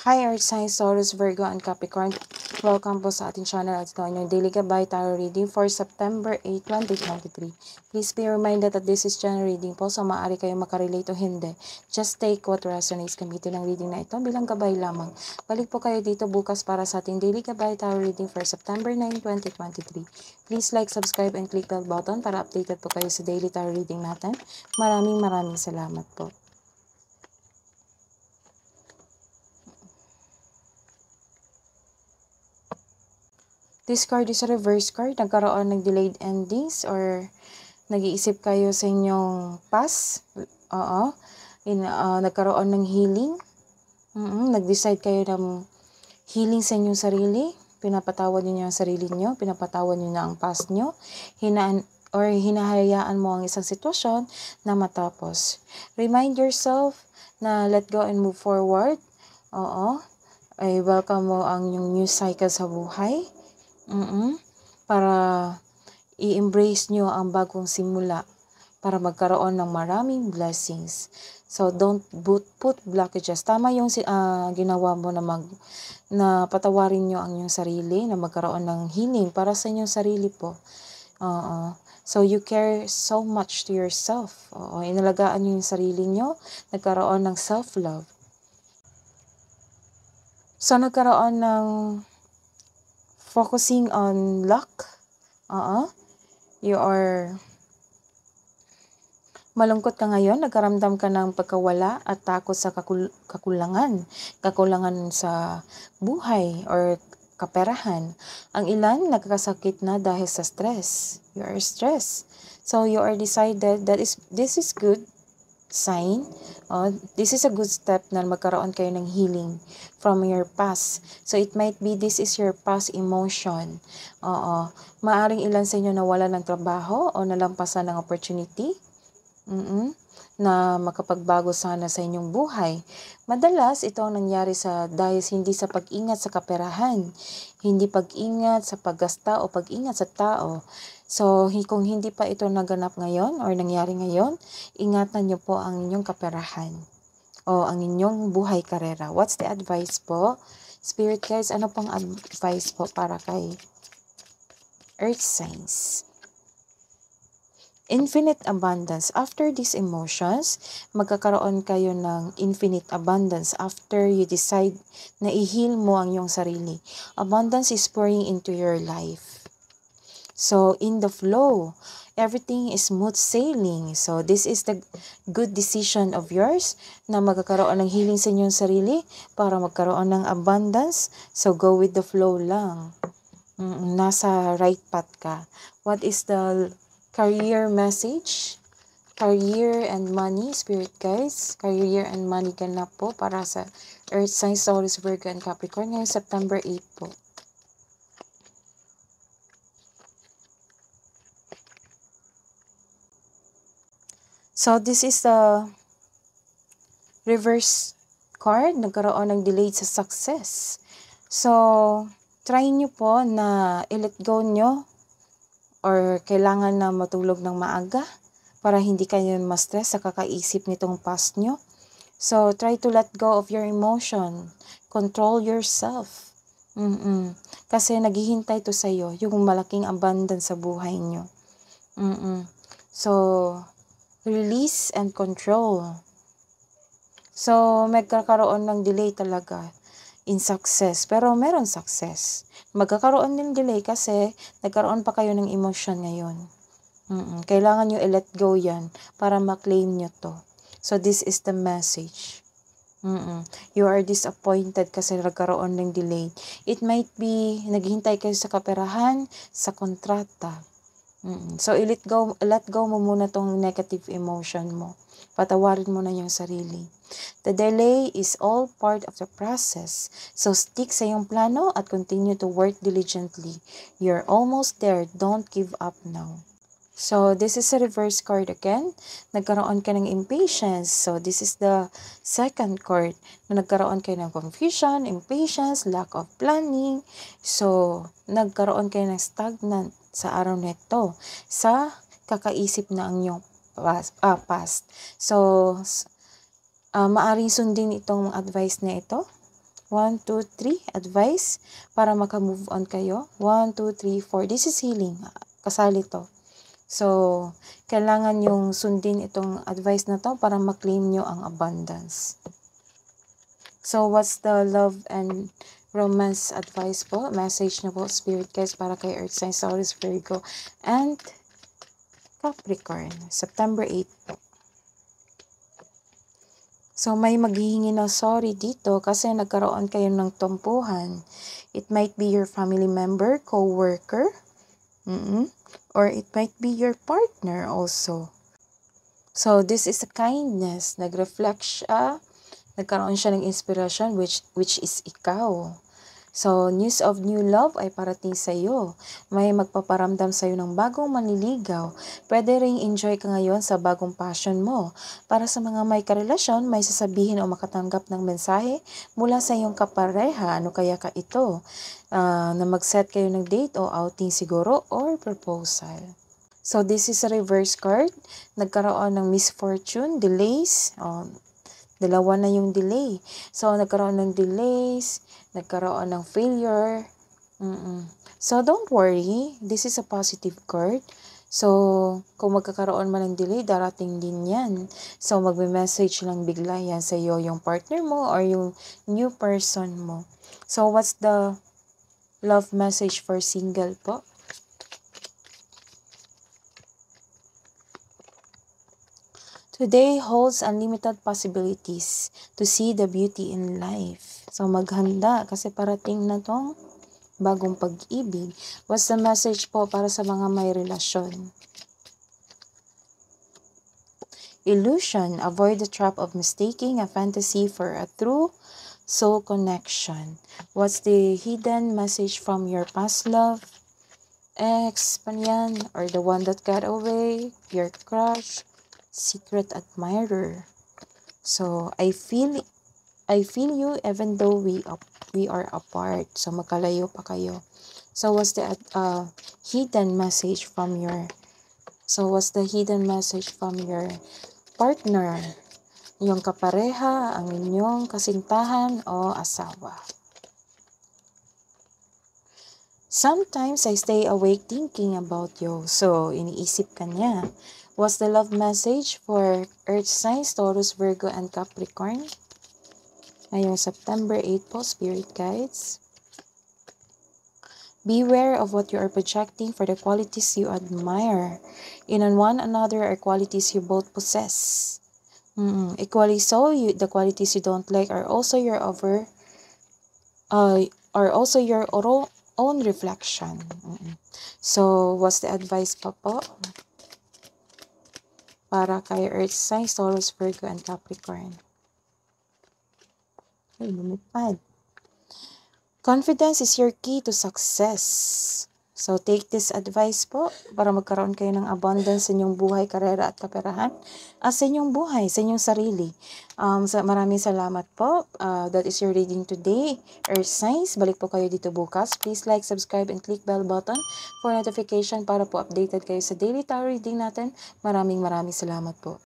Hi Earth Signs, Taurus, Virgo, and Capricorn. Welcome po sa ating channel at ito ang inyong Daily Gabay Tarot Reading for September 8, 2023. Please be reminded that this is general reading po, so maaari kayong makarelate o hindi. Just take what resonates. Gamitin ang reading na ito bilang gabay lamang. Balik po kayo dito bukas para sa ating Daily Gabay Tarot Reading for September 9, 2023. Please like, subscribe, and click bell button para updated po kayo sa Daily Tarot Reading natin. Maraming salamat po. This card is a reverse card. Nagkaroon ng delayed endings or nag-iisip kayo sa inyong past. Oo. Nagkaroon ng healing. Nag-decide kayo ng healing sa inyong sarili. Pinapatawad niyo ang sarili niyo. Pinapatawad niyo na ang past niyo. Hinahayaan mo ang isang sitwasyon na matapos. Remind yourself na let go and move forward. Oo. Ay welcome mo ang yung new cycle sa buhay. Para i-embrace nyo ang bagong simula para magkaroon ng maraming blessings. So don't put blockages. Tama yung ginawa mo na patawarin nyo ang inyong sarili, na magkaroon ng healing para sa inyong sarili po. So you care so much to yourself. Inalagaan nyo yung sarili nyo, nagkaroon ng self-love. So nagkaroon ng focusing on luck. You are malungkot ka ngayon, nagkaramdam ka ng pagkawala at takot sa kakulangan sa buhay or kaperahan. Ang ilan nagkakasakit na dahil sa stress. You are stressed. So you are decided that this is good sign. This is a good step na magkaroon kayo ng healing from your past. So it might be this is your past emotion. Maaring ilan sa inyo nawala ng trabaho o nalampasan ng opportunity na makapagbago sana sa inyong buhay. Madalas ito ang nangyari dahil hindi sa pag-ingat sa kaperahan, hindi pag-ingat sa paggasta o pag-ingat sa tao. So, kung hindi pa ito naganap ngayon or nangyari ngayon, ingatan nyo po ang inyong kaperahan o ang inyong buhay karera. What's the advice po? Spirit guys, ano pong advice po para kay Earth Signs? Infinite abundance. After these emotions, magkakaroon kayo ng infinite abundance after you decide na i-heal mo ang iyong sarili. Abundance is pouring into your life. So, in the flow, everything is smooth sailing. So, this is the good decision of yours na magkakaroon ng healing sa inyong sarili para magkaroon ng abundance. So, go with the flow lang. Nasa right path ka. What is the career message? Career and money, spirit guys. Career and money ganap po para sa Earth Signs, Taurus, Virgo, and Capricorn ngayong September 8 po. So, this is the reverse card. Nagkaroon ng delay sa success. So, try nyo po na i-let go nyo or kailangan na matulog ng maaga para hindi kayo ma-stress sa kakaisip nitong past nyo. So, try to let go of your emotion. Control yourself. Kasi naghihintay to sa'yo yung malaking abundance sa buhay nyo. So, release and control. So, magkakaroon ng delay talaga in success. Pero meron success. Magkakaroon ng delay kasi nagkaroon pa kayo ng emotion ngayon. Kailangan nyo i-let go yan para ma-claim nyo to. So, this is the message. You are disappointed kasi nagkaroon ng delay. It might be naghihintay kayo sa kaperahan, sa kontrata. So, let go mo muna tong negative emotion mo. Patawarin mo na yung sarili. The delay is all part of the process. So, stick sa iyong plano at continue to work diligently. You're almost there. Don't give up now. So, this is a reverse card again. Nagkaroon ka ng impatience. So, this is the second card na nagkaroon kayo ng confusion, impatience, lack of planning. So, nagkaroon kayo ng stagnant sa araw na ito sa kakaisip na ang iyong past. So, maaring sundin itong advice na ito. 1, 2, 3. Advice para maka-move on kayo. 1, 2, 3, 4. This is healing. Kasali to. So, kailangan yung sundin itong advice na to para ma-claim nyo ang abundance. So, what's the love and romance advice po? Message na po, Spirit guys, para kay Earth signs, Taurus, Virgo, and Capricorn. September 8 po. So, may maghihingi ng sorry dito kasi nagkaroon kayo ng tumpuhan. It might be your family member, co-worker, or it might be your partner also. So, this is a kindness. Nag-reflect siya. Nagkaroon siya ng inspiration which is ikaw. So, news of new love ay parating sa iyo. May magpaparamdam sa iyo ng bagong manliligaw. Pwede ring enjoy ka ngayon sa bagong passion mo. Para sa mga may karelasyon, may sasabihin o makatanggap ng mensahe mula sa iyong kapareha. Ano kaya ka ito? Na mag-set kayo ng date o outing siguro or proposal. So, this is a reverse card. Nagkaroon ng misfortune, delays. Dalawa na yung delay. So, nagkaroon ng delays, nagkaroon ng failure. So, don't worry. This is a positive card. So, kung magkakaroon man ng delay, darating din yan. So, magme-message lang bigla yan sa iyo, yung partner mo or yung new person mo. So, what's the love message for single po? Today holds unlimited possibilities to see the beauty in life. So, maghanda kasi parating na tong bagong pag-ibig. What's the message po para sa mga may relasyon? Illusion. Avoid the trap of mistaking a fantasy for a true soul connection. What's the hidden message from your past love? Ex, panyan, or the one that got away, your crush, secret admirer. So, I feel you even though we are apart. So, magkalayo pa kayo. So, what's the hidden message from your partner? Yung kapareha, ang inyong kasintahan o asawa. Sometimes I stay awake thinking about you. So, iniisip ka niya. What's the love message for Earth signs, Taurus, Virgo, and Capricorn? Ngayong September 8 po, Spirit Guides. Beware of what you are projecting for the qualities you admire. In one another are qualities you both possess. Equally so, the qualities you don't like are also your own reflection. So, what's the advice pa po? Para kay Earth signs, Taurus, Virgo, and Capricorn. Ay, lumipad. Confidence is your key to success. So, take this advice po para magkaroon kayo ng abundance sa inyong buhay, karera at kaperahan. Sa inyong buhay, sa inyong sarili. Maraming salamat po. That is your reading today. Earth signs, balik po kayo dito bukas. Please like, subscribe, and click bell button for notification para po updated kayo sa daily tarot reading natin. Maraming salamat po.